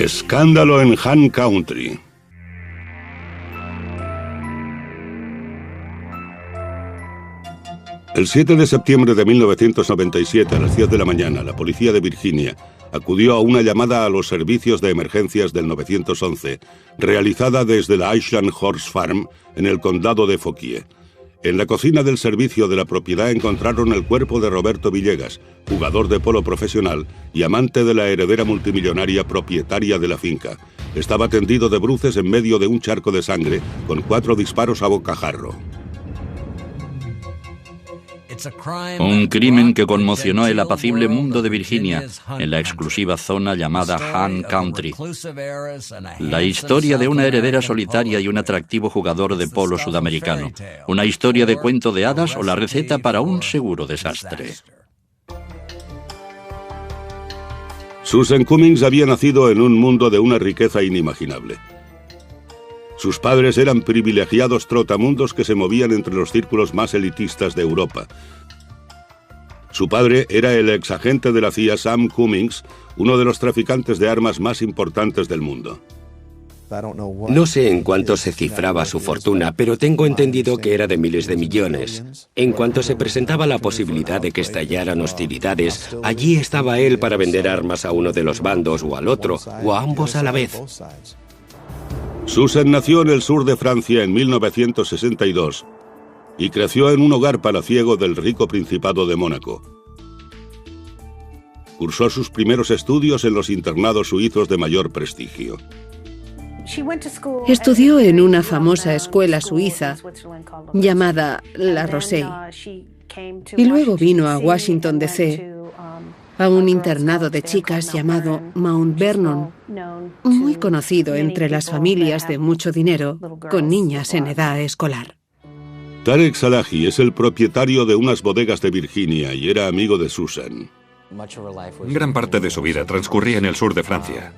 Escándalo en Han Country. El 7 de septiembre de 1997, a las 10 de la mañana, la policía de Virginia acudió a una llamada a los servicios de emergencias del 911, realizada desde la Ashland Horse Farm, en el condado de Fauquier. En la cocina del servicio de la propiedad encontraron el cuerpo de Roberto Villegas, jugador de polo profesional y amante de la heredera multimillonaria propietaria de la finca. Estaba tendido de bruces en medio de un charco de sangre, con 4 disparos a bocajarro. Un crimen que conmocionó el apacible mundo de Virginia, en la exclusiva zona llamada Han Country. La historia de una heredera solitaria y un atractivo jugador de polo sudamericano. Una historia de cuento de hadas o la receta para un seguro desastre. Susan Cummings había nacido en un mundo de una riqueza inimaginable. Sus padres eran privilegiados trotamundos que se movían entre los círculos más elitistas de Europa. Su padre era el exagente de la CIA Sam Cummings, uno de los traficantes de armas más importantes del mundo. No sé en cuánto se cifraba su fortuna, pero tengo entendido que era de miles de millones. En cuanto se presentaba la posibilidad de que estallaran hostilidades, allí estaba él para vender armas a uno de los bandos o al otro, o a ambos a la vez. Susan nació en el sur de Francia en 1962 y creció en un hogar palaciego del rico Principado de Mónaco. Cursó sus primeros estudios en los internados suizos de mayor prestigio. Estudió en una famosa escuela suiza llamada La Rosey y luego vino a Washington, D.C., a un internado de chicas llamado Mount Vernon, muy conocido entre las familias de mucho dinero con niñas en edad escolar. Tarek Salahi es el propietario de unas bodegas de Virginia y era amigo de Susan. Gran parte de su vida transcurría en el sur de Francia.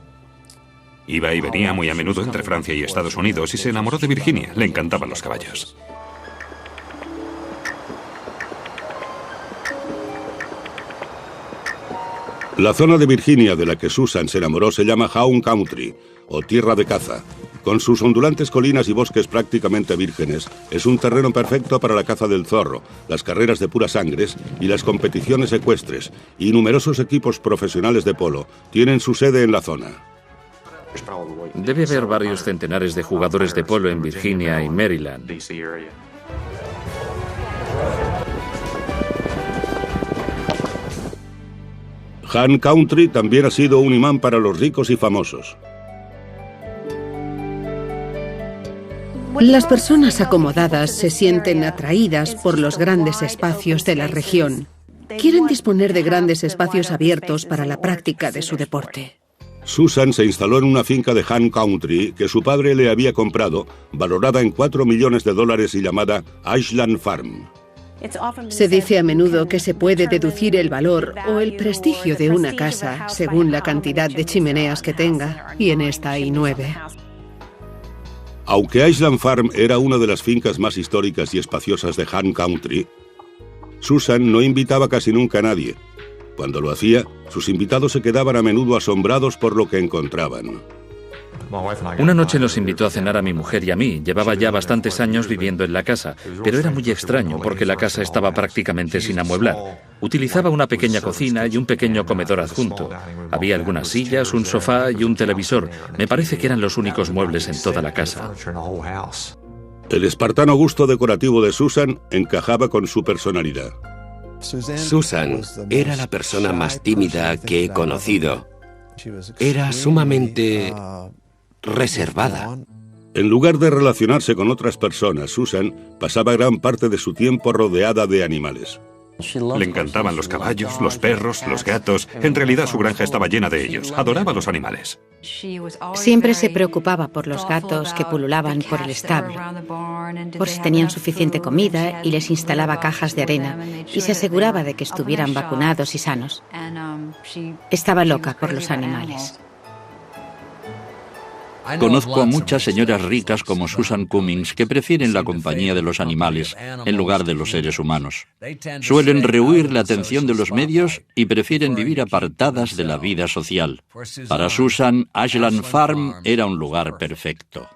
Iba y venía muy a menudo entre Francia y Estados Unidos y se enamoró de Virginia. Le encantaban los caballos. La zona de Virginia de la que Susan se enamoró se llama Han Country, o tierra de caza. Con sus ondulantes colinas y bosques prácticamente vírgenes, es un terreno perfecto para la caza del zorro, las carreras de puras sangres y las competiciones ecuestres, y numerosos equipos profesionales de polo tienen su sede en la zona. Debe haber varios centenares de jugadores de polo en Virginia y Maryland. Han Country también ha sido un imán para los ricos y famosos. Las personas acomodadas se sienten atraídas por los grandes espacios de la región. Quieren disponer de grandes espacios abiertos para la práctica de su deporte. Susan se instaló en una finca de Han Country que su padre le había comprado, valorada en $4 millones y llamada Ashland Farm. Se dice a menudo que se puede deducir el valor o el prestigio de una casa según la cantidad de chimeneas que tenga, y en esta hay 9. Aunque Ashland Farm era una de las fincas más históricas y espaciosas de Han Country, Susan no invitaba casi nunca a nadie. Cuando lo hacía, sus invitados se quedaban a menudo asombrados por lo que encontraban. Una noche nos invitó a cenar a mi mujer y a mí. Llevaba ya bastantes años viviendo en la casa, pero era muy extraño porque la casa estaba prácticamente sin amueblar. Utilizaba una pequeña cocina y un pequeño comedor adjunto. Había algunas sillas, un sofá y un televisor. Me parece que eran los únicos muebles en toda la casa. El espartano gusto decorativo de Susan encajaba con su personalidad. Susan era la persona más tímida que he conocido. Era sumamente reservada. En lugar de relacionarse con otras personas, Susan pasaba gran parte de su tiempo rodeada de animales. Le encantaban los caballos, los perros, los gatos. En realidad su granja estaba llena de ellos. Adoraba los animales. Siempre se preocupaba por los gatos que pululaban por el establo, por si tenían suficiente comida, y les instalaba cajas de arena y se aseguraba de que estuvieran vacunados y sanos. Estaba loca por los animales. Conozco a muchas señoras ricas como Susan Cummings que prefieren la compañía de los animales en lugar de los seres humanos. Suelen rehuir la atención de los medios y prefieren vivir apartadas de la vida social. Para Susan, Ashland Farm era un lugar perfecto.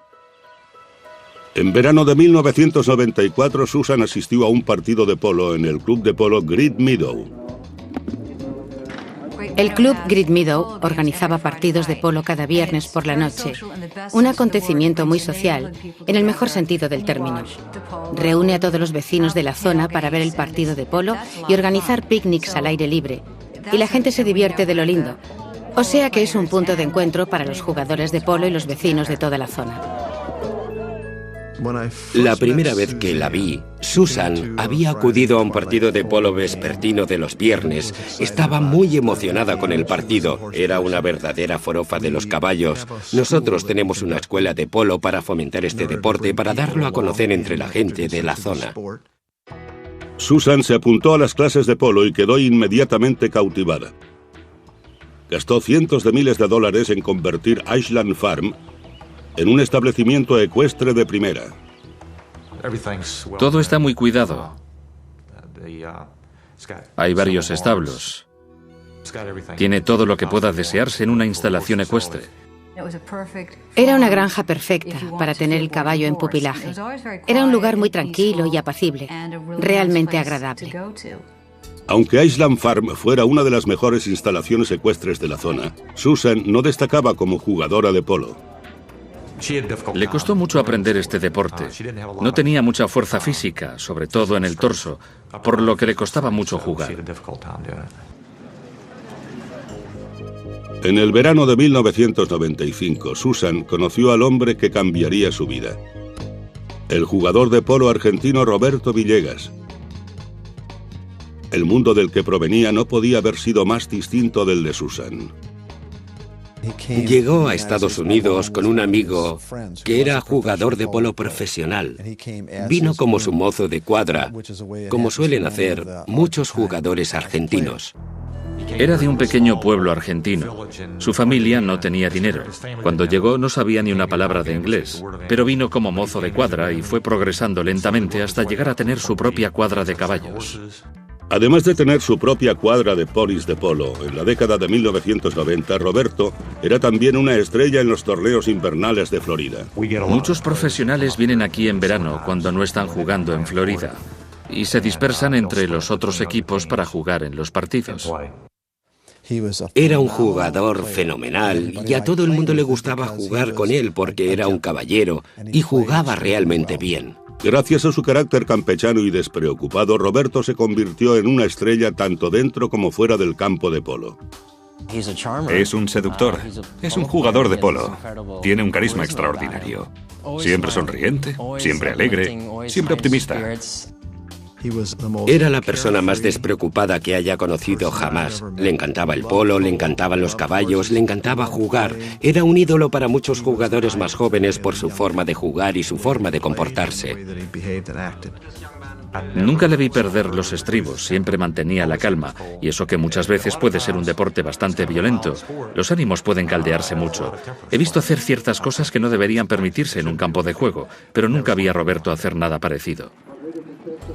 En verano de 1994, Susan asistió a un partido de polo en el club de polo Great Meadow. El club Great Meadow organizaba partidos de polo cada viernes por la noche, un acontecimiento muy social, en el mejor sentido del término. Reúne a todos los vecinos de la zona para ver el partido de polo y organizar picnics al aire libre, y la gente se divierte de lo lindo. O sea que es un punto de encuentro para los jugadores de polo y los vecinos de toda la zona. La primera vez que la vi, Susan había acudido a un partido de polo vespertino de los viernes. Estaba muy emocionada con el partido. Era una verdadera forofa de los caballos. Nosotros tenemos una escuela de polo para fomentar este deporte, para darlo a conocer entre la gente de la zona. Susan se apuntó a las clases de polo y quedó inmediatamente cautivada. Gastó cientos de miles de dólares en convertir Ashland Farm en un establecimiento ecuestre de primera. Todo está muy cuidado. Hay varios establos. Tiene todo lo que pueda desearse en una instalación ecuestre. Era una granja perfecta para tener el caballo en pupilaje. Era un lugar muy tranquilo y apacible, realmente agradable. Aunque Ashland Farm fuera una de las mejores instalaciones ecuestres de la zona, Susan no destacaba como jugadora de polo. Le costó mucho aprender este deporte. No tenía mucha fuerza física, sobre todo en el torso, por lo que le costaba mucho jugar. En el verano de 1995, Susan conoció al hombre que cambiaría su vida. El jugador de polo argentino Roberto Villegas. El mundo del que provenía no podía haber sido más distinto del de Susan. Llegó a Estados Unidos con un amigo que era jugador de polo profesional. Vino como su mozo de cuadra, como suelen hacer muchos jugadores argentinos. Era de un pequeño pueblo argentino. Su familia no tenía dinero. Cuando llegó no sabía ni una palabra de inglés, pero vino como mozo de cuadra y fue progresando lentamente hasta llegar a tener su propia cuadra de caballos. Además de tener su propia cuadra de polis de polo, en la década de 1990, Roberto era también una estrella en los torneos invernales de Florida. Muchos profesionales vienen aquí en verano cuando no están jugando en Florida y se dispersan entre los otros equipos para jugar en los partidos. Era un jugador fenomenal y a todo el mundo le gustaba jugar con él porque era un caballero y jugaba realmente bien. Gracias a su carácter campechano y despreocupado, Roberto se convirtió en una estrella tanto dentro como fuera del campo de polo. Es un seductor, es un jugador de polo. Tiene un carisma extraordinario. Siempre sonriente, siempre alegre, siempre optimista. Era la persona más despreocupada que haya conocido jamás. Le encantaba el polo, le encantaban los caballos, le encantaba jugar. Era un ídolo para muchos jugadores más jóvenes por su forma de jugar y su forma de comportarse. Nunca le vi perder los estribos, siempre mantenía la calma, y eso que muchas veces puede ser un deporte bastante violento. Los ánimos pueden caldearse mucho. He visto hacer ciertas cosas que no deberían permitirse en un campo de juego, pero nunca vi a Roberto hacer nada parecido.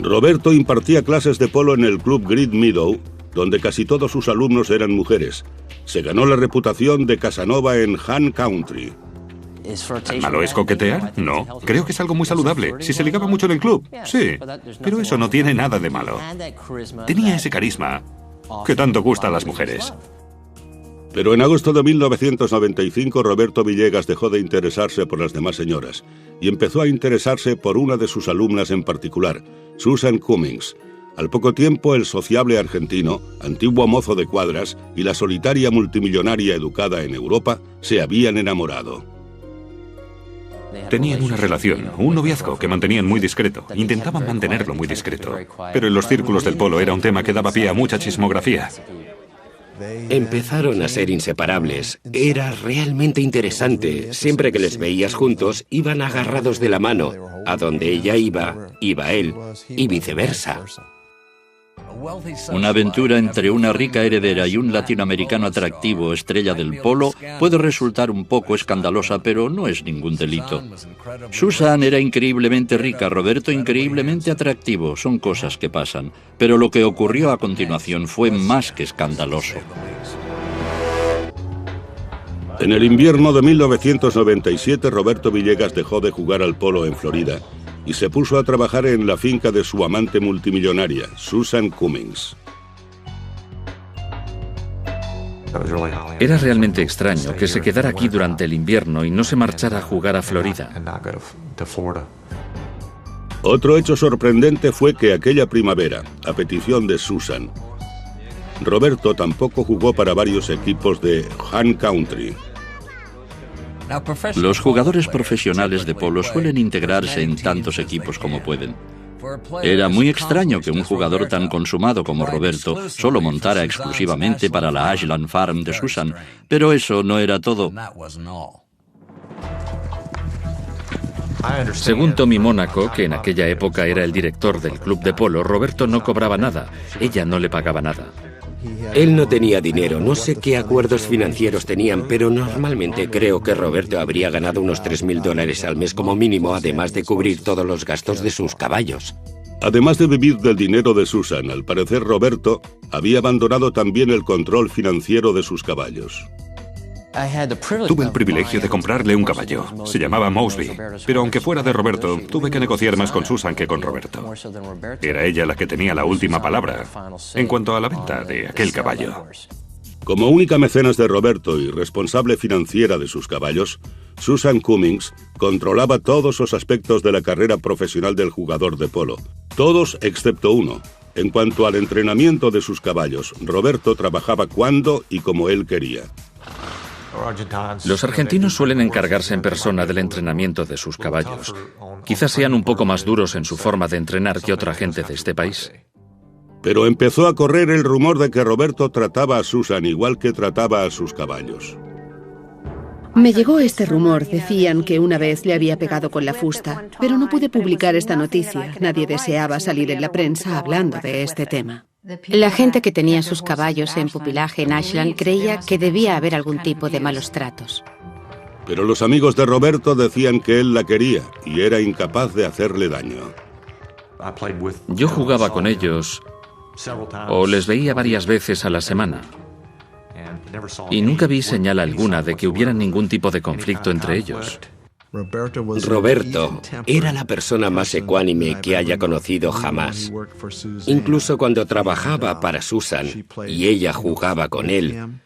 Roberto impartía clases de polo en el club Great Meadow, donde casi todos sus alumnos eran mujeres. Se ganó la reputación de Casanova en Han Country. ¿Tan malo es coquetear? No, creo que es algo muy saludable. Si se ligaba mucho en el club, sí, pero eso no tiene nada de malo. Tenía ese carisma que tanto gusta a las mujeres. Pero en agosto de 1995, Roberto Villegas dejó de interesarse por las demás señoras y empezó a interesarse por una de sus alumnas en particular, Susan Cummings. Al poco tiempo, el sociable argentino, antiguo mozo de cuadras, y la solitaria multimillonaria educada en Europa se habían enamorado. Tenían una relación, un noviazgo que mantenían muy discreto. Intentaban mantenerlo muy discreto. Pero en los círculos del polo era un tema que daba pie a mucha chismografía. Empezaron a ser inseparables. Era realmente interesante. Siempre que les veías juntos, iban agarrados de la mano. A donde ella iba, iba él, y viceversa. Una aventura entre una rica heredera y un latinoamericano atractivo, estrella del polo, puede resultar un poco escandalosa, pero no es ningún delito. Susan era increíblemente rica, Roberto increíblemente atractivo, son cosas que pasan. Pero lo que ocurrió a continuación fue más que escandaloso. En el invierno de 1997, Roberto Villegas dejó de jugar al polo en Florida y se puso a trabajar en la finca de su amante multimillonaria, Susan Cummings. Era realmente extraño que se quedara aquí durante el invierno y no se marchara a jugar a Florida. Otro hecho sorprendente fue que aquella primavera, a petición de Susan, Roberto tampoco jugó para varios equipos de Han Country. Los jugadores profesionales de polo suelen integrarse en tantos equipos como pueden. Era muy extraño que un jugador tan consumado como Roberto solo montara exclusivamente para la Ashland Farm de Susan, pero eso no era todo. Según Tommy Mónaco, que en aquella época era el director del club de polo, Roberto no cobraba nada, ella no le pagaba nada. Él no tenía dinero, no sé qué acuerdos financieros tenían, pero normalmente creo que Roberto habría ganado unos $3.000 al mes como mínimo, además de cubrir todos los gastos de sus caballos. Además de vivir del dinero de Susan, al parecer Roberto había abandonado también el control financiero de sus caballos. Tuve el privilegio de comprarle un caballo. Se llamaba Mosby. Pero aunque fuera de Roberto, tuve que negociar más con Susan que con Roberto. Era ella la que tenía la última palabra en cuanto a la venta de aquel caballo. Como única mecenas de Roberto y responsable financiera de sus caballos, Susan Cummings controlaba todos los aspectos de la carrera profesional del jugador de polo. Todos excepto uno. En cuanto al entrenamiento de sus caballos, Roberto trabajaba cuando y como él quería. Los argentinos suelen encargarse en persona del entrenamiento de sus caballos. Quizás sean un poco más duros en su forma de entrenar que otra gente de este país. Pero empezó a correr el rumor de que Roberto trataba a Susan igual que trataba a sus caballos. Me llegó este rumor, decían que una vez le había pegado con la fusta, pero no pude publicar esta noticia. Nadie deseaba salir en la prensa hablando de este tema. La gente que tenía sus caballos en pupilaje en Ashland creía que debía haber algún tipo de malos tratos. Pero los amigos de Roberto decían que él la quería y era incapaz de hacerle daño. Yo jugaba con ellos o les veía varias veces a la semana y nunca vi señal alguna de que hubiera ningún tipo de conflicto entre ellos. Roberto era la persona más ecuánime que haya conocido jamás. Incluso cuando trabajaba para Susan y ella jugaba con él,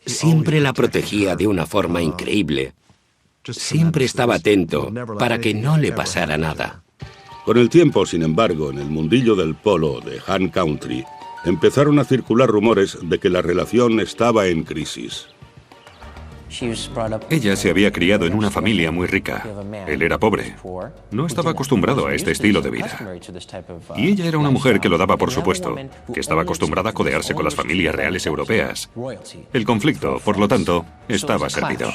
siempre la protegía de una forma increíble. Siempre estaba atento para que no le pasara nada. Con el tiempo, sin embargo, en el mundillo del polo de Han Country, empezaron a circular rumores de que la relación estaba en crisis. Ella se había criado en una familia muy rica. Él era pobre. No estaba acostumbrado a este estilo de vida. Y ella era una mujer que lo daba por supuesto, que estaba acostumbrada a codearse con las familias reales europeas. El conflicto, por lo tanto, estaba servido.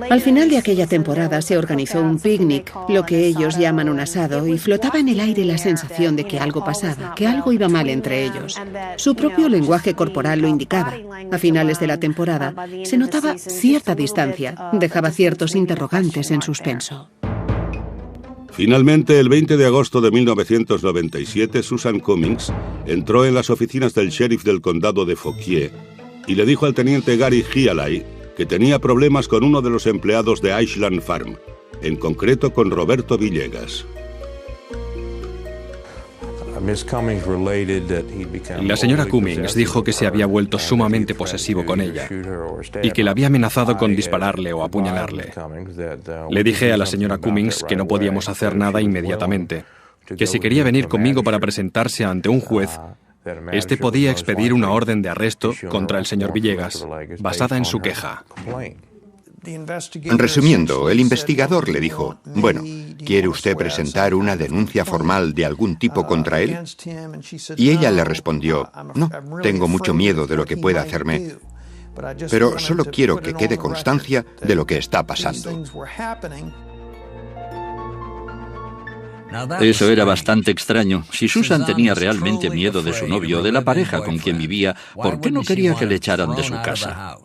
Al final de aquella temporada se organizó un picnic, lo que ellos llaman un asado, y flotaba en el aire la sensación de que algo pasaba, que algo iba mal entre ellos. Su propio lenguaje corporal lo indicaba. A finales de la temporada se notaba cierta distancia, dejaba ciertos interrogantes en suspenso. Finalmente, el 20 de agosto de 1997, Susan Cummings entró en las oficinas del sheriff del condado de Fauquier y le dijo al teniente Gary Gialay que tenía problemas con uno de los empleados de Ashland Farm, en concreto con Roberto Villegas. La señora Cummings dijo que se había vuelto sumamente posesivo con ella y que la había amenazado con dispararle o apuñalarle. Le dije a la señora Cummings que no podíamos hacer nada inmediatamente, que si quería venir conmigo para presentarse ante un juez, este podía expedir una orden de arresto contra el señor Villegas, basada en su queja. Resumiendo, el investigador le dijo, bueno, ¿quiere usted presentar una denuncia formal de algún tipo contra él? Y ella le respondió, no, tengo mucho miedo de lo que pueda hacerme, pero solo quiero que quede constancia de lo que está pasando. Eso era bastante extraño. Si Susan tenía realmente miedo de su novio o de la pareja con quien vivía, ¿por qué no quería que le echaran de su casa?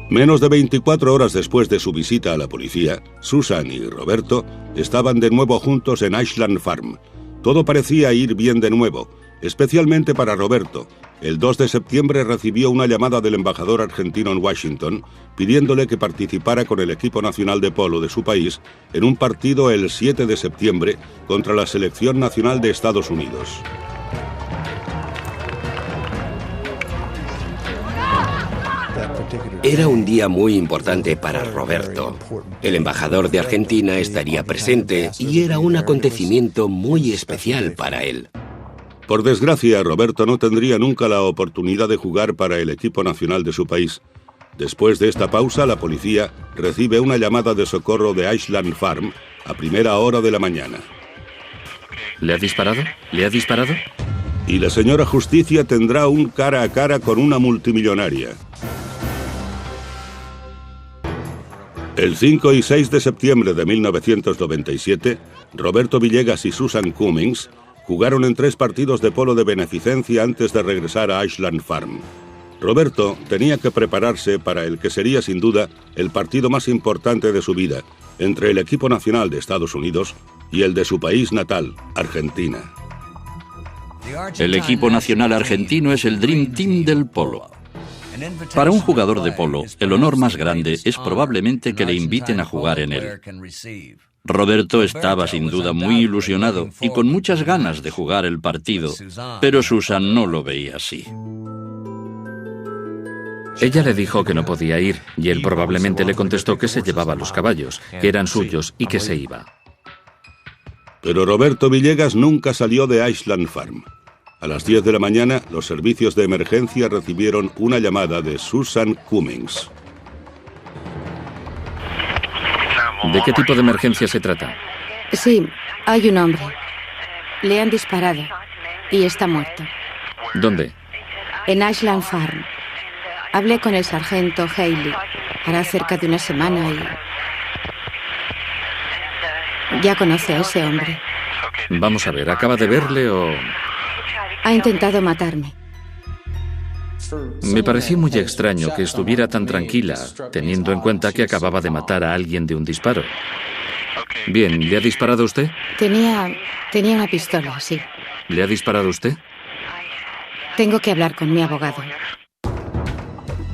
Menos de 24 horas después de su visita a la policía, Susan y Roberto estaban de nuevo juntos en Ashland Farm. Todo parecía ir bien de nuevo, especialmente para Roberto. El 2 de septiembre recibió una llamada del embajador argentino en Washington pidiéndole que participara con el equipo nacional de polo de su país en un partido el 7 de septiembre contra la selección nacional de Estados Unidos. Era un día muy importante para Roberto. El embajador de Argentina estaría presente y era un acontecimiento muy especial para él. Por desgracia, Roberto no tendría nunca la oportunidad de jugar para el equipo nacional de su país. Después de esta pausa, la policía recibe una llamada de socorro de Ashland Farm a primera hora de la mañana. ¿Le ha disparado? ¿Le ha disparado? Y la señora Justicia tendrá un cara a cara con una multimillonaria. El 5 y 6 de septiembre de 1997, Roberto Villegas y Susan Cummings jugaron en 3 partidos de polo de beneficencia antes de regresar a Ashland Farm. Roberto tenía que prepararse para el que sería sin duda el partido más importante de su vida, entre el equipo nacional de Estados Unidos y el de su país natal, Argentina. El equipo nacional argentino es el Dream Team del polo. Para un jugador de polo, el honor más grande es probablemente que le inviten a jugar en él. Roberto estaba sin duda muy ilusionado y con muchas ganas de jugar el partido, pero Susan no lo veía así. Ella le dijo que no podía ir y él probablemente le contestó que se llevaba los caballos, que eran suyos y que se iba. Pero Roberto Villegas nunca salió de Ashland Farm. A las 10 de la mañana, los servicios de emergencia recibieron una llamada de Susan Cummings. ¿De qué tipo de emergencia se trata? Sí, hay un hombre. Le han disparado y está muerto. ¿Dónde? En Ashland Farm. Hablé con el sargento Haley hará cerca de una semana y ya conoce a ese hombre. Vamos a ver, ¿acaba de verle o...? Ha intentado matarme. Me pareció muy extraño que estuviera tan tranquila, teniendo en cuenta que acababa de matar a alguien de un disparo. Bien, ¿le ha disparado usted? Tenía una pistola, sí. ¿Le ha disparado usted? Tengo que hablar con mi abogado.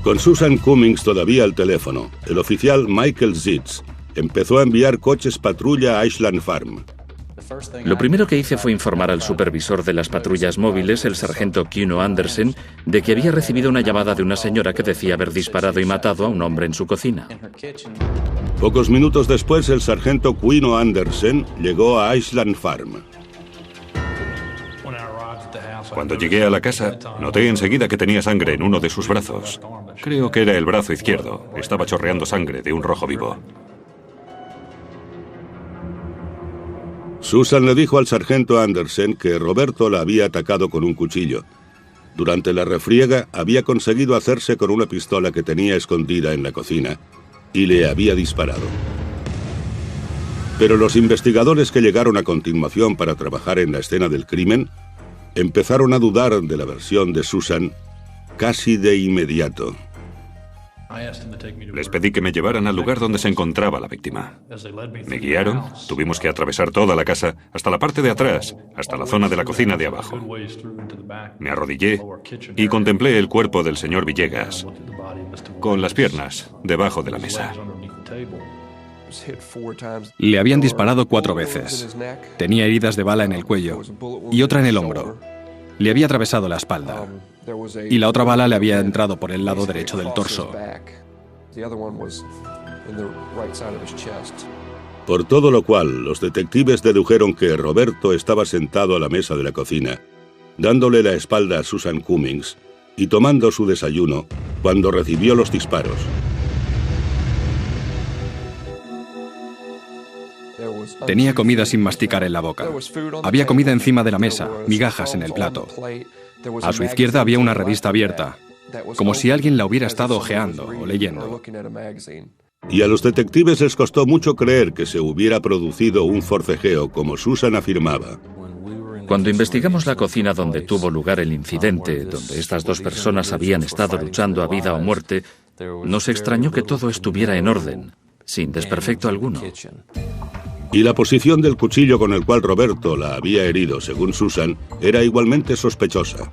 Con Susan Cummings todavía al teléfono, el oficial Michael Zitz empezó a enviar coches patrulla a Ashland Farm. Lo primero que hice fue informar al supervisor de las patrullas móviles, el sargento Kuno Andersen, de que había recibido una llamada de una señora que decía haber disparado y matado a un hombre en su cocina. Pocos minutos después, el sargento Kuno Andersen llegó a Ashland Farm. Cuando llegué a la casa, noté enseguida que tenía sangre en uno de sus brazos. Creo que era el brazo izquierdo. Estaba chorreando sangre de un rojo vivo. Susan le dijo al sargento Andersen que Roberto la había atacado con un cuchillo. Durante la refriega había conseguido hacerse con una pistola que tenía escondida en la cocina y le había disparado. Pero los investigadores que llegaron a continuación para trabajar en la escena del crimen empezaron a dudar de la versión de Susan casi de inmediato. Les pedí que me llevaran al lugar donde se encontraba la víctima. Me guiaron, tuvimos que atravesar toda la casa, hasta la parte de atrás, hasta la zona de la cocina de abajo. Me arrodillé y contemplé el cuerpo del señor Villegas, con las piernas debajo de la mesa. Le habían disparado 4 veces. Tenía heridas de bala en el cuello y otra en el hombro. Le había atravesado la espalda. Y la otra bala le había entrado por el lado derecho del torso. Por todo lo cual, los detectives dedujeron que Roberto estaba sentado a la mesa de la cocina, dándole la espalda a Susan Cummings y tomando su desayuno cuando recibió los disparos. Tenía comida sin masticar en la boca. Había comida encima de la mesa, migajas en el plato. A su izquierda había una revista abierta, como si alguien la hubiera estado hojeando o leyendo. Y a los detectives les costó mucho creer que se hubiera producido un forcejeo, como Susan afirmaba. Cuando investigamos la cocina donde tuvo lugar el incidente, donde estas dos personas habían estado luchando a vida o muerte, nos extrañó que todo estuviera en orden, sin desperfecto alguno. Y la posición del cuchillo con el cual Roberto la había herido, según Susan, era igualmente sospechosa.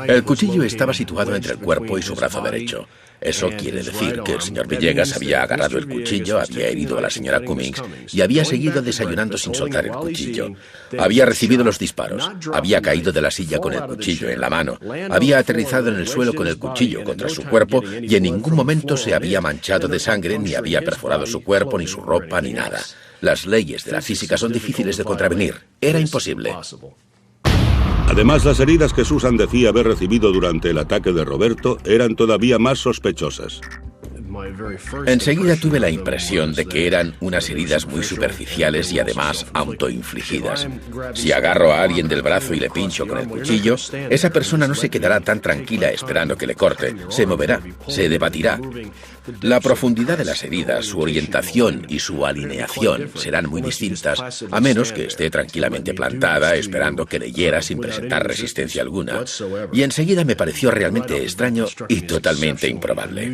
El cuchillo estaba situado entre el cuerpo y su brazo derecho. Eso quiere decir que el señor Villegas había agarrado el cuchillo, había herido a la señora Cummings y había seguido desayunando sin soltar el cuchillo. Había recibido los disparos, había caído de la silla con el cuchillo en la mano, había aterrizado en el suelo con el cuchillo contra su cuerpo y en ningún momento se había manchado de sangre, ni había perforado su cuerpo, ni su ropa, ni nada. Las leyes de la física son difíciles de contravenir. Era imposible. Además, las heridas que Susan decía haber recibido durante el ataque de Roberto eran todavía más sospechosas. Enseguida tuve la impresión de que eran unas heridas muy superficiales y además autoinfligidas. Si agarro a alguien del brazo y le pincho con el cuchillo, esa persona no se quedará tan tranquila esperando que le corte, se moverá, se debatirá. La profundidad de las heridas, su orientación y su alineación serán muy distintas, a menos que esté tranquilamente plantada esperando que le hiera sin presentar resistencia alguna. Y enseguida me pareció realmente extraño y totalmente improbable.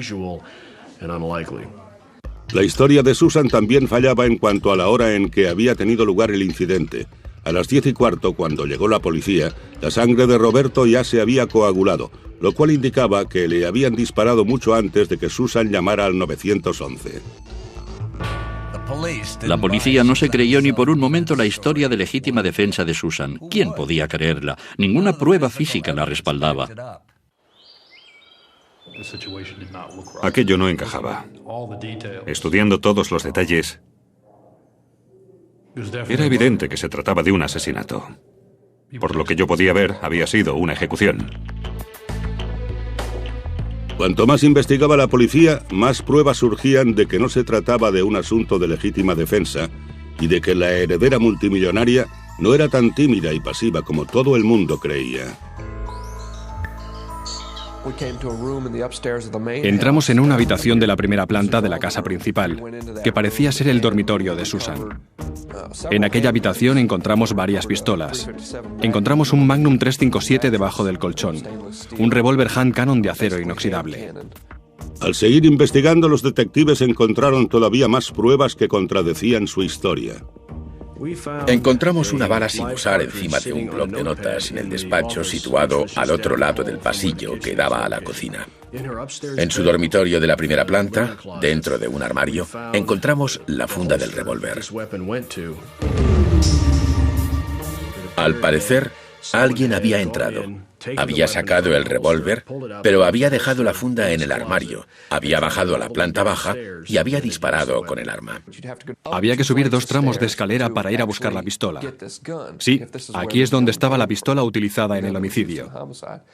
La historia de Susan también fallaba en cuanto a la hora en que había tenido lugar el incidente. A las 10:15, cuando llegó la policía, la sangre de Roberto ya se había coagulado, lo cual indicaba que le habían disparado mucho antes de que Susan llamara al 911. La policía no se creyó ni por un momento la historia de legítima defensa de Susan. ¿Quién podía creerla? Ninguna prueba física la respaldaba. Aquello no encajaba. Estudiando todos los detalles, era evidente que se trataba de un asesinato. Por lo que yo podía ver, había sido una ejecución. Cuanto más investigaba la policía, más pruebas surgían de que no se trataba de un asunto de legítima defensa y de que la heredera multimillonaria no era tan tímida y pasiva como todo el mundo creía. Entramos en una habitación de la primera planta de la casa principal, que parecía ser el dormitorio de Susan. En aquella habitación encontramos varias pistolas. Encontramos un Magnum 357 debajo del colchón, un revólver hand cannon de acero inoxidable. Al seguir investigando, los detectives encontraron todavía más pruebas que contradecían su historia. Encontramos una bala sin usar encima de un bloc de notas en el despacho situado al otro lado del pasillo que daba a la cocina. En su dormitorio de la primera planta, dentro de un armario, encontramos la funda del revólver. Al parecer, alguien había entrado. Había sacado el revólver, pero había dejado la funda en el armario, había bajado a la planta baja y había disparado con el arma. Había que subir 2 tramos de escalera para ir a buscar la pistola. Sí, aquí es donde estaba la pistola utilizada en el homicidio.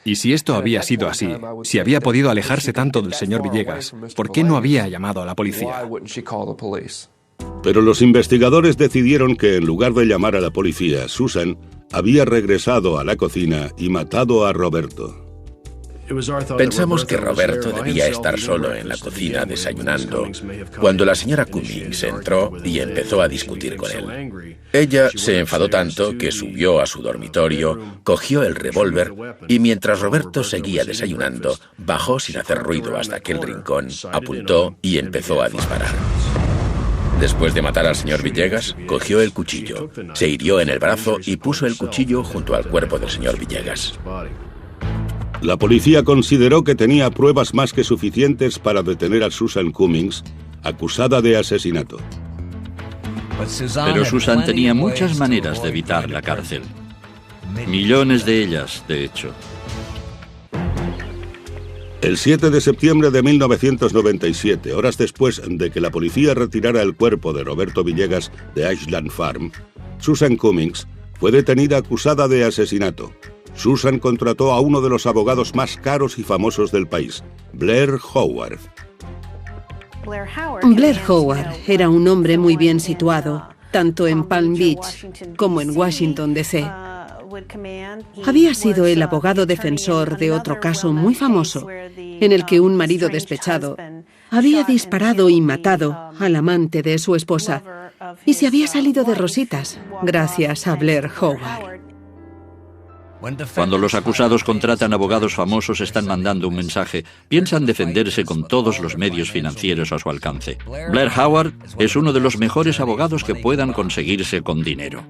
Y si esto había sido así, si había podido alejarse tanto del señor Villegas, ¿por qué no había llamado a la policía? Pero los investigadores decidieron que en lugar de llamar a la policía, Susan había regresado a la cocina y matado a Roberto. Pensamos que Roberto debía estar solo en la cocina desayunando cuando la señora Cummings entró y empezó a discutir con él. Ella se enfadó tanto que subió a su dormitorio, cogió el revólver y mientras Roberto seguía desayunando, bajó sin hacer ruido hasta aquel rincón, apuntó y empezó a disparar. Después de matar al señor Villegas, cogió el cuchillo, se hirió en el brazo y puso el cuchillo junto al cuerpo del señor Villegas. La policía consideró que tenía pruebas más que suficientes para detener a Susan Cummings, acusada de asesinato. Pero Susan tenía muchas maneras de evitar la cárcel. Millones de ellas, de hecho. El 7 de septiembre de 1997, horas después de que la policía retirara el cuerpo de Roberto Villegas de Ashland Farm, Susan Cummings fue detenida acusada de asesinato. Susan contrató a uno de los abogados más caros y famosos del país, Blair Howard. Blair Howard era un hombre muy bien situado, tanto en Palm Beach como en Washington, D.C. Había sido el abogado defensor de otro caso muy famoso, en el que un marido despechado había disparado y matado al amante de su esposa y se había salido de rositas gracias a Blair Howard. Cuando los acusados contratan abogados famosos, están mandando un mensaje. Piensan defenderse con todos los medios financieros a su alcance. Blair Howard es uno de los mejores abogados que puedan conseguirse con dinero.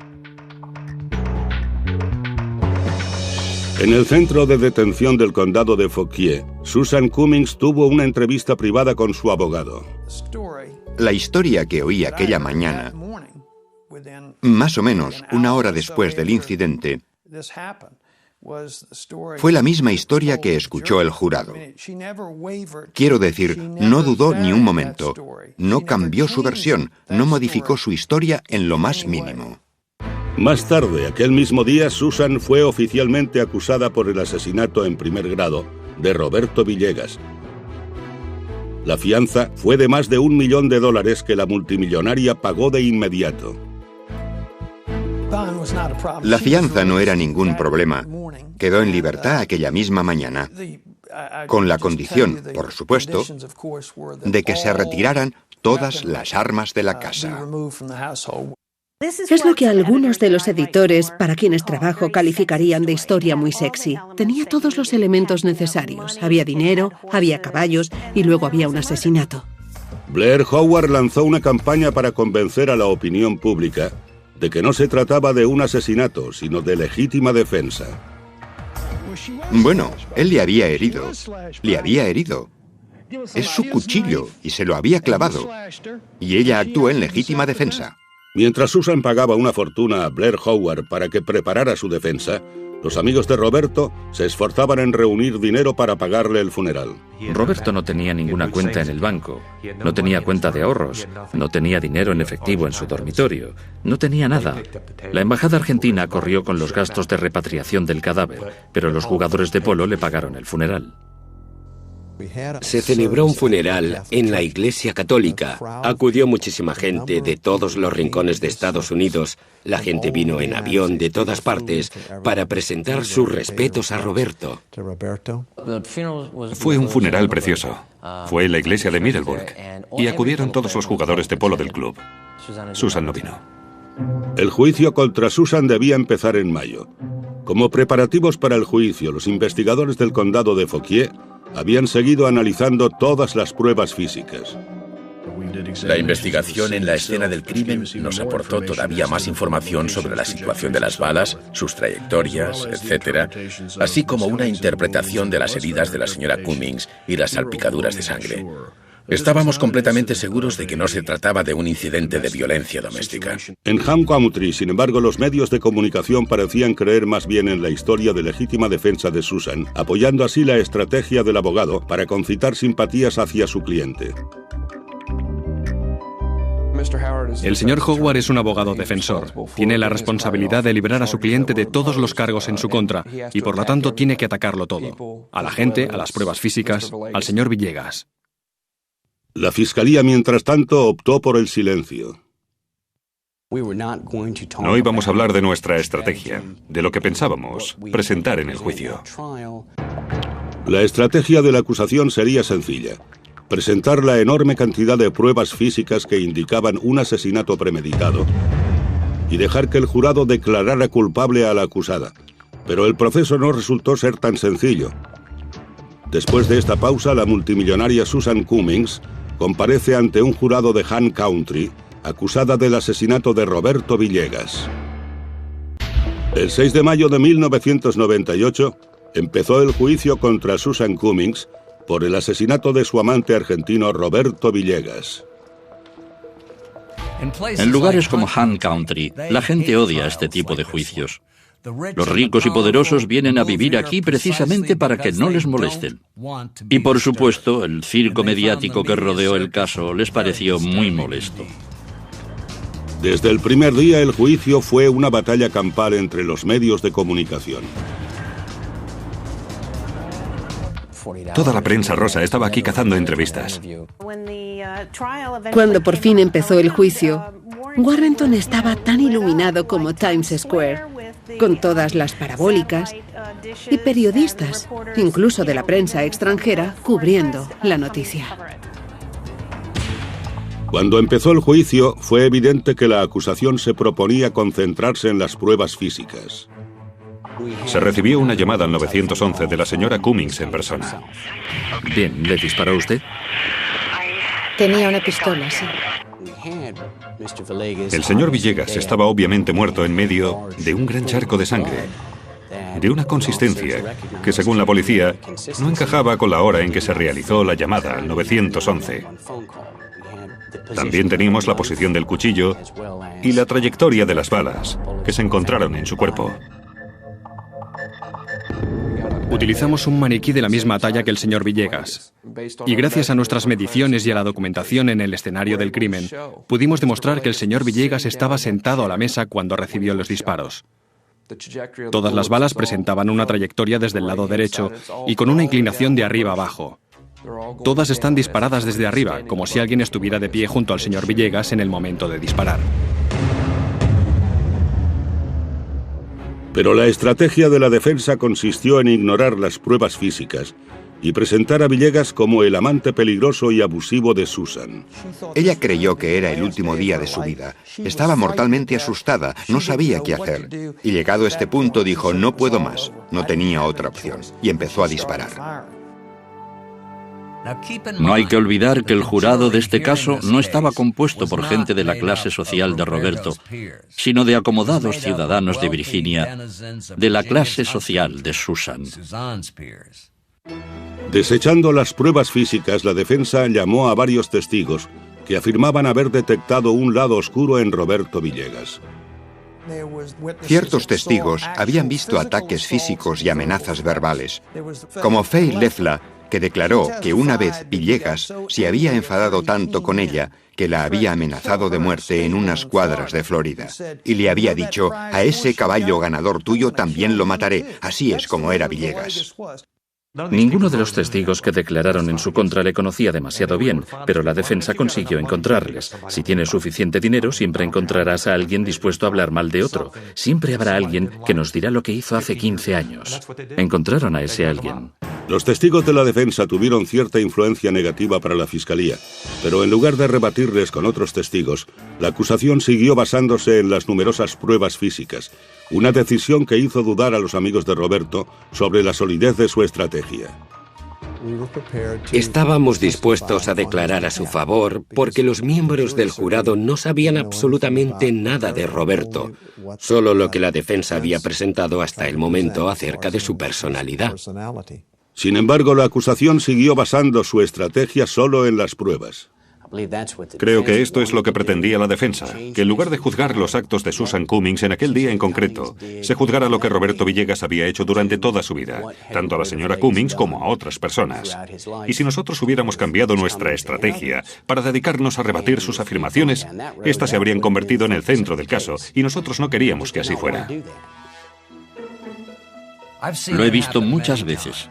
En el centro de detención del condado de Fauquier, Susan Cummings tuvo una entrevista privada con su abogado. La historia que oí aquella mañana, más o menos una hora después del incidente, fue la misma historia que escuchó el jurado. Quiero decir, no dudó ni un momento, no cambió su versión, no modificó su historia en lo más mínimo. Más tarde, aquel mismo día, Susan fue oficialmente acusada por el asesinato en primer grado de Roberto Villegas. La fianza fue de más de $1 millón que la multimillonaria pagó de inmediato. La fianza no era ningún problema. Quedó en libertad aquella misma mañana, con la condición, por supuesto, de que se retiraran todas las armas de la casa. Es lo que algunos de los editores para quienes trabajo calificarían de historia muy sexy. Tenía todos los elementos necesarios. Había dinero, había caballos y luego había un asesinato. Blair Howard lanzó una campaña para convencer a la opinión pública de que no se trataba de un asesinato, sino de legítima defensa. Bueno, él le había herido. Le había herido. Es su cuchillo y se lo había clavado. Y ella actuó en legítima defensa. Mientras Susan pagaba una fortuna a Blair Howard para que preparara su defensa, los amigos de Roberto se esforzaban en reunir dinero para pagarle el funeral. Roberto no tenía ninguna cuenta en el banco, no tenía cuenta de ahorros, no tenía dinero en efectivo en su dormitorio, no tenía nada. La embajada argentina corrió con los gastos de repatriación del cadáver, pero los jugadores de polo le pagaron el funeral. Se celebró un funeral en la Iglesia Católica. Acudió muchísima gente de todos los rincones de Estados Unidos. La gente vino en avión de todas partes para presentar sus respetos a Roberto. Fue un funeral precioso. Fue en la iglesia de Middleburg y acudieron todos los jugadores de polo del club. Susan no vino. El juicio contra Susan debía empezar en mayo. Como preparativos para el juicio, los investigadores del condado de Fauquier habían seguido analizando todas las pruebas físicas. La investigación en la escena del crimen nos aportó todavía más información sobre la situación de las balas, sus trayectorias, etc., así como una interpretación de las heridas de la señora Cummings y las salpicaduras de sangre. Estábamos completamente seguros de que no se trataba de un incidente de violencia doméstica. En Hunt County, sin embargo, los medios de comunicación parecían creer más bien en la historia de legítima defensa de Susan, apoyando así la estrategia del abogado para concitar simpatías hacia su cliente. El señor Howard es un abogado defensor. Tiene la responsabilidad de librar a su cliente de todos los cargos en su contra y por lo tanto tiene que atacarlo todo. A la gente, a las pruebas físicas, al señor Villegas. La fiscalía, mientras tanto, optó por el silencio. No íbamos a hablar de nuestra estrategia, de lo que pensábamos presentar en el juicio. La estrategia de la acusación sería sencilla: presentar la enorme cantidad de pruebas físicas que indicaban un asesinato premeditado y dejar que el jurado declarara culpable a la acusada. Pero el proceso no resultó ser tan sencillo. Después de esta pausa, la multimillonaria Susan Cummings comparece ante un jurado de Hunt County, acusada del asesinato de Roberto Villegas. El 6 de mayo de 1998 empezó el juicio contra Susan Cummings por el asesinato de su amante argentino Roberto Villegas. En lugares como Hunt County, la gente odia este tipo de juicios. Los ricos y poderosos vienen a vivir aquí precisamente para que no les molesten. Y por supuesto, el circo mediático que rodeó el caso les pareció muy molesto. Desde el primer día, el juicio fue una batalla campal entre los medios de comunicación. Toda la prensa rosa estaba aquí cazando entrevistas. Cuando por fin empezó el juicio, Warrenton estaba tan iluminado como Times Square. con todas las parabólicas, y periodistas, incluso de la prensa extranjera, cubriendo la noticia. Cuando empezó el juicio, fue evidente que la acusación se proponía concentrarse en las pruebas físicas. Se recibió una llamada al 911 de la señora Cummings en persona. Bien, ¿le disparó usted? Tenía una pistola, sí. El señor Villegas estaba obviamente muerto en medio de un gran charco de sangre, de una consistencia que, según la policía, no encajaba con la hora en que se realizó la llamada al 911. También teníamos la posición del cuchillo y la trayectoria de las balas que se encontraron en su cuerpo. Utilizamos un maniquí de la misma talla que el señor Villegas. Y gracias a nuestras mediciones y a la documentación en el escenario del crimen, pudimos demostrar que el señor Villegas estaba sentado a la mesa cuando recibió los disparos. Todas las balas presentaban una trayectoria desde el lado derecho y con una inclinación de arriba a abajo. Todas están disparadas desde arriba, como si alguien estuviera de pie junto al señor Villegas en el momento de disparar. Pero la estrategia de la defensa consistió en ignorar las pruebas físicas y presentar a Villegas como el amante peligroso y abusivo de Susan. Ella creyó que era el último día de su vida. Estaba mortalmente asustada, no sabía qué hacer. Y llegado a este punto dijo, no puedo más, no tenía otra opción, y empezó a disparar. No hay que olvidar que el jurado de este caso no estaba compuesto por gente de la clase social de Roberto, sino de acomodados ciudadanos de Virginia, de la clase social de Susan. Desechando las pruebas físicas, la defensa llamó a varios testigos que afirmaban haber detectado un lado oscuro en Roberto Villegas. Ciertos testigos habían visto ataques físicos y amenazas verbales, como Faye Lefla, que declaró que una vez Villegas se había enfadado tanto con ella que la había amenazado de muerte en unas cuadras de Florida. Y le había dicho, a ese caballo ganador tuyo también lo mataré. Así es como era Villegas. Ninguno de los testigos que declararon en su contra le conocía demasiado bien, pero la defensa consiguió encontrarles. Si tienes suficiente dinero, siempre encontrarás a alguien dispuesto a hablar mal de otro. Siempre habrá alguien que nos dirá lo que hizo hace 15 años. Encontraron a ese alguien. Los testigos de la defensa tuvieron cierta influencia negativa para la fiscalía, pero en lugar de rebatirles con otros testigos, la acusación siguió basándose en las numerosas pruebas físicas, una decisión que hizo dudar a los amigos de Roberto sobre la solidez de su estrategia. Estábamos dispuestos a declarar a su favor porque los miembros del jurado no sabían absolutamente nada de Roberto, solo lo que la defensa había presentado hasta el momento acerca de su personalidad. Sin embargo, la acusación siguió basando su estrategia solo en las pruebas. Creo que esto es lo que pretendía la defensa, que en lugar de juzgar los actos de Susan Cummings en aquel día en concreto, se juzgara lo que Roberto Villegas había hecho durante toda su vida, tanto a la señora Cummings como a otras personas. Y si nosotros hubiéramos cambiado nuestra estrategia para dedicarnos a rebatir sus afirmaciones, éstas se habrían convertido en el centro del caso, y nosotros no queríamos que así fuera. Lo he visto muchas veces.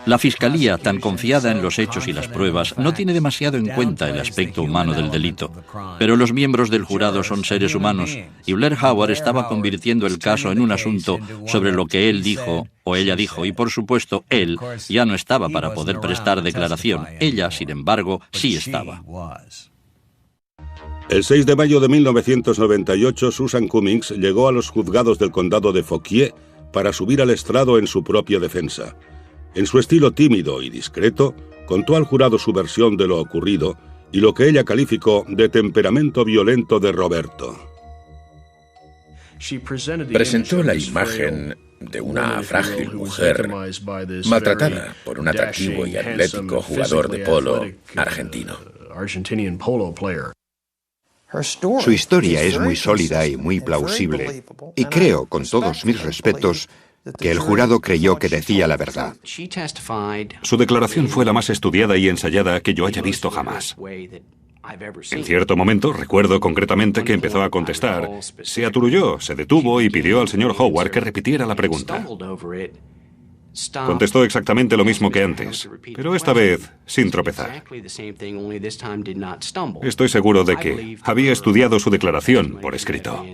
La Fiscalía, tan confiada en los hechos y las pruebas, no tiene demasiado en cuenta el aspecto humano del delito. Pero los miembros del jurado son seres humanos, y Blair Howard estaba convirtiendo el caso en un asunto sobre lo que él dijo o ella dijo, y por supuesto, él ya no estaba para poder prestar declaración. Ella, sin embargo, sí estaba. El 6 de mayo de 1998, Susan Cummings llegó a los juzgados del condado de Fauquier para subir al estrado en su propia defensa. En su estilo tímido y discreto, contó al jurado su versión de lo ocurrido y lo que ella calificó de temperamento violento de Roberto. Presentó la imagen de una frágil mujer maltratada por un atractivo y atlético jugador de polo argentino. Su historia es muy sólida y muy plausible, y creo, con todos mis respetos, que el jurado creyó que decía la verdad. Su declaración fue la más estudiada y ensayada que yo haya visto jamás. En cierto momento, recuerdo concretamente que empezó a contestar, se aturulló, se detuvo y pidió al señor Howard que repitiera la pregunta. Contestó exactamente lo mismo que antes, pero esta vez sin tropezar. Estoy seguro de que había estudiado su declaración por escrito.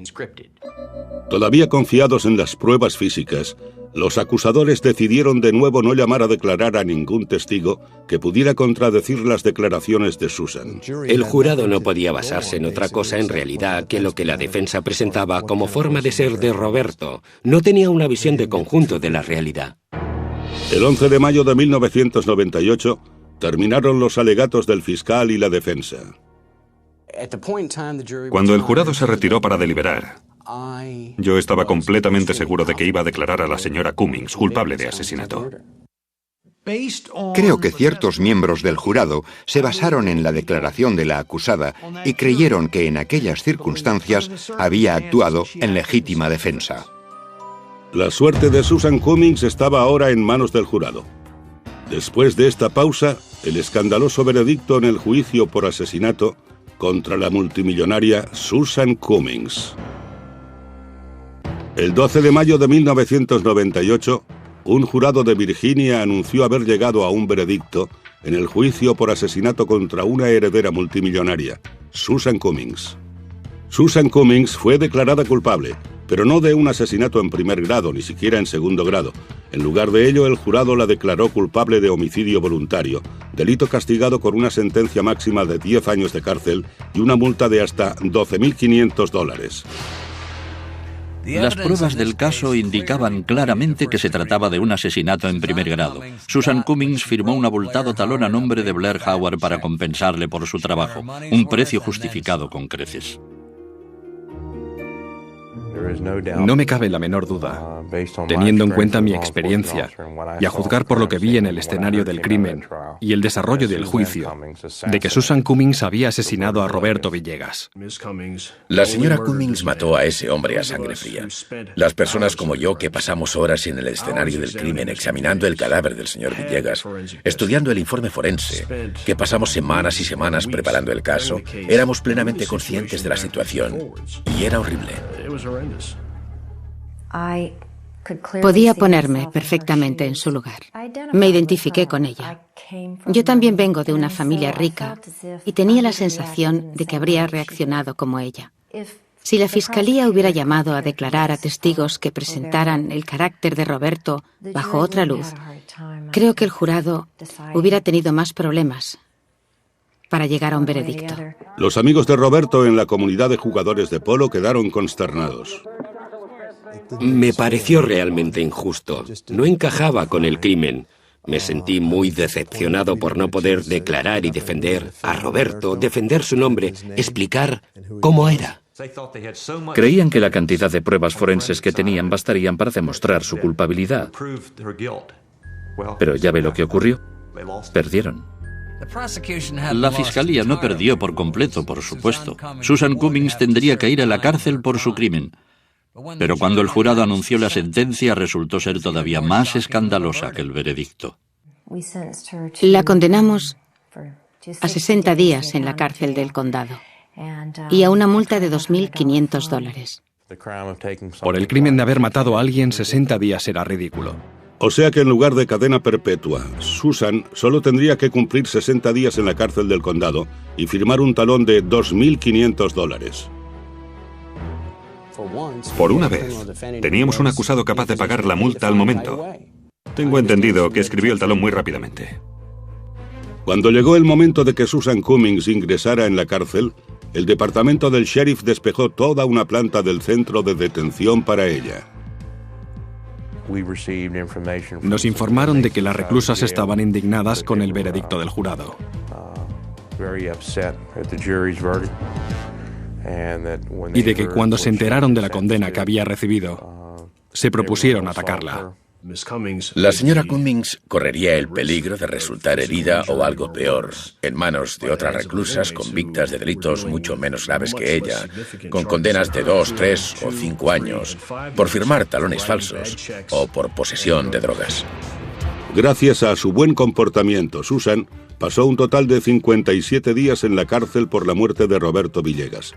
Todavía confiados en las pruebas físicas, los acusadores decidieron de nuevo no llamar a declarar a ningún testigo que pudiera contradecir las declaraciones de Susan. El jurado no podía basarse en otra cosa en realidad que lo que la defensa presentaba como forma de ser de Roberto. No tenía una visión de conjunto de la realidad. El 11 de mayo de 1998 terminaron los alegatos del fiscal y la defensa. Cuando el jurado se retiró para deliberar, yo estaba completamente seguro de que iba a declarar a la señora Cummings culpable de asesinato. Creo que ciertos miembros del jurado se basaron en la declaración de la acusada y creyeron que en aquellas circunstancias había actuado en legítima defensa. La suerte de Susan Cummings estaba ahora en manos del jurado. Después de esta pausa, el escandaloso veredicto en el juicio por asesinato contra la multimillonaria Susan Cummings. El 12 de mayo de 1998, un jurado de Virginia anunció haber llegado a un veredicto en el juicio por asesinato contra una heredera multimillonaria, Susan Cummings. Susan Cummings fue declarada culpable, pero no de un asesinato en primer grado, ni siquiera en segundo grado. En lugar de ello, el jurado la declaró culpable de homicidio voluntario, delito castigado con una sentencia máxima de 10 años de cárcel y una multa de hasta $12.500. Las pruebas del caso indicaban claramente que se trataba de un asesinato en primer grado. Susan Cummings firmó un abultado talón a nombre de Blair Howard para compensarle por su trabajo, un precio justificado con creces. No me cabe la menor duda, teniendo en cuenta mi experiencia y a juzgar por lo que vi en el escenario del crimen y el desarrollo del juicio, de que Susan Cummings había asesinado a Roberto Villegas. La señora Cummings mató a ese hombre a sangre fría. Las personas como yo que pasamos horas en el escenario del crimen examinando el cadáver del señor Villegas, estudiando el informe forense, que pasamos semanas y semanas preparando el caso, éramos plenamente conscientes de la situación y era horrible. Podía ponerme perfectamente en su lugar. Me identifiqué con ella. Yo también vengo de una familia rica y tenía la sensación de que habría reaccionado como ella. Si la fiscalía hubiera llamado a declarar a testigos que presentaran el carácter de Roberto bajo otra luz, creo que el jurado hubiera tenido más problemas para llegar a un veredicto. Los amigos de Roberto en la comunidad de jugadores de polo quedaron consternados. Me pareció realmente injusto. No encajaba con el crimen. Me sentí muy decepcionado por no poder declarar y defender a Roberto, defender su nombre, explicar cómo era. Creían que la cantidad de pruebas forenses que tenían bastarían para demostrar su culpabilidad. Pero ya ve lo que ocurrió. Perdieron. La fiscalía no perdió por completo, por supuesto. Susan Cummings tendría que ir a la cárcel por su crimen. Pero cuando el jurado anunció la sentencia, resultó ser todavía más escandalosa que el veredicto. La condenamos a 60 días en la cárcel del condado y a una multa de $2.500. Por el crimen de haber matado a alguien, 60 días era ridículo. O sea que en lugar de cadena perpetua, Susan solo tendría que cumplir 60 días en la cárcel del condado y firmar un talón de $2.500. Por una vez, teníamos un acusado capaz de pagar la multa al momento. Tengo entendido que escribió el talón muy rápidamente. Cuando llegó el momento de que Susan Cummings ingresara en la cárcel, el departamento del sheriff despejó toda una planta del centro de detención para ella. Nos informaron de que las reclusas estaban indignadas con el veredicto del jurado. Y de que cuando se enteraron de la condena que había recibido, se propusieron atacarla. La señora Cummings correría el peligro de resultar herida o algo peor, en manos de otras reclusas convictas de delitos mucho menos graves que ella, con condenas de 2, 3 o 5 años, por firmar talones falsos o por posesión de drogas. Gracias a su buen comportamiento, Susan pasó un total de 57 días en la cárcel por la muerte de Roberto Villegas.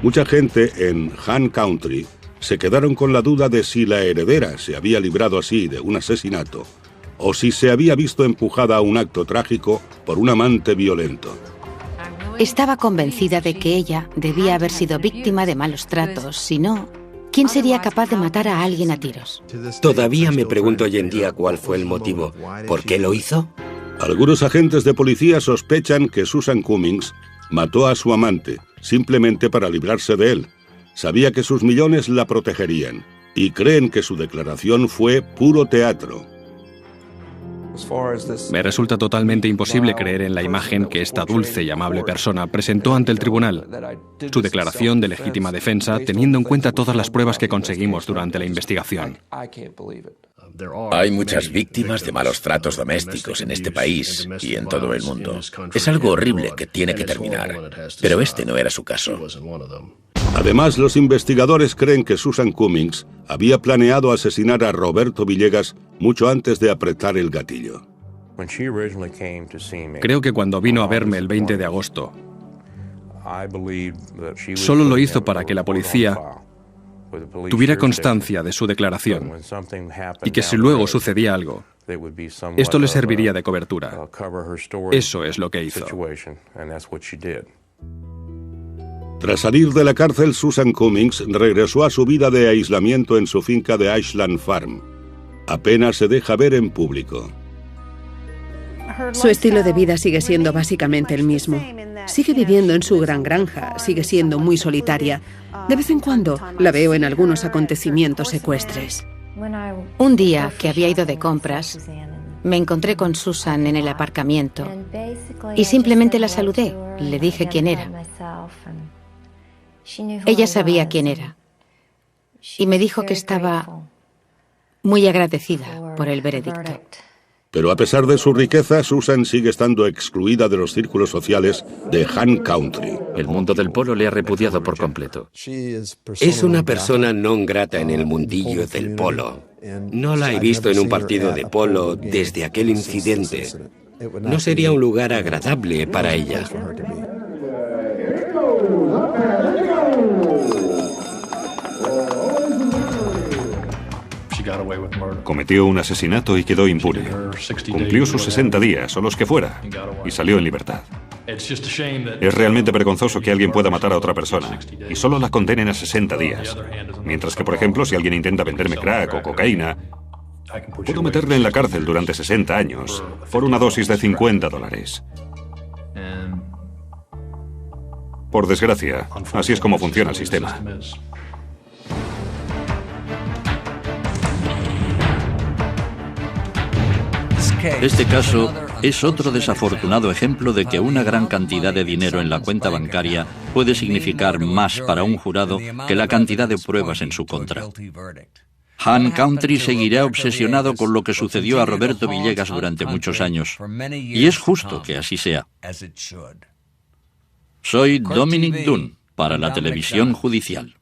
Mucha gente en Han Country se quedaron con la duda de si la heredera se había librado así de un asesinato o si se había visto empujada a un acto trágico por un amante violento. Estaba convencida de que ella debía haber sido víctima de malos tratos, si no, ¿quién sería capaz de matar a alguien a tiros? Todavía me pregunto hoy en día cuál fue el motivo. ¿Por qué lo hizo? Algunos agentes de policía sospechan que Susan Cummings mató a su amante simplemente para librarse de él. Sabía que sus millones la protegerían y creen que su declaración fue puro teatro. Me resulta totalmente imposible creer en la imagen que esta dulce y amable persona presentó ante el tribunal. Su declaración de legítima defensa, teniendo en cuenta todas las pruebas que conseguimos durante la investigación. Hay muchas víctimas de malos tratos domésticos en este país y en todo el mundo. Es algo horrible que tiene que terminar, pero este no era su caso. Además, los investigadores creen que Susan Cummings había planeado asesinar a Roberto Villegas mucho antes de apretar el gatillo. Creo que cuando vino a verme el 20 de agosto, solo lo hizo para que la policía tuviera constancia de su declaración y que si luego sucedía algo, esto le serviría de cobertura. Eso es lo que hizo. Tras salir de la cárcel, Susan Cummings regresó a su vida de aislamiento en su finca de Ashland Farm. Apenas se deja ver en público. Su estilo de vida sigue siendo básicamente el mismo. Sigue viviendo en su gran granja, sigue siendo muy solitaria. De vez en cuando la veo en algunos acontecimientos ecuestres. Un día que había ido de compras, me encontré con Susan en el aparcamiento y simplemente la saludé. Le dije quién era. Ella sabía quién era y me dijo que estaba muy agradecida por el veredicto. Pero a pesar de su riqueza, Susan sigue estando excluida de los círculos sociales de Han Country. El mundo del polo le ha repudiado por completo. Es una persona non grata en el mundillo del polo. No la he visto en un partido de polo desde aquel incidente. No sería un lugar agradable para ella. Cometió un asesinato y quedó impune. Cumplió sus 60 días, o los que fuera, y salió en libertad. Es realmente vergonzoso que alguien pueda matar a otra persona y solo la condenen a 60 días. Mientras que, por ejemplo, si alguien intenta venderme crack o cocaína, puedo meterle en la cárcel durante 60 años por una dosis de $50. Por desgracia, así es como funciona el sistema. Este caso es otro desafortunado ejemplo de que una gran cantidad de dinero en la cuenta bancaria puede significar más para un jurado que la cantidad de pruebas en su contra. Han Country seguirá obsesionado con lo que sucedió a Roberto Villegas durante muchos años, y es justo que así sea. Soy Dominic Dunne, para la Televisión Judicial.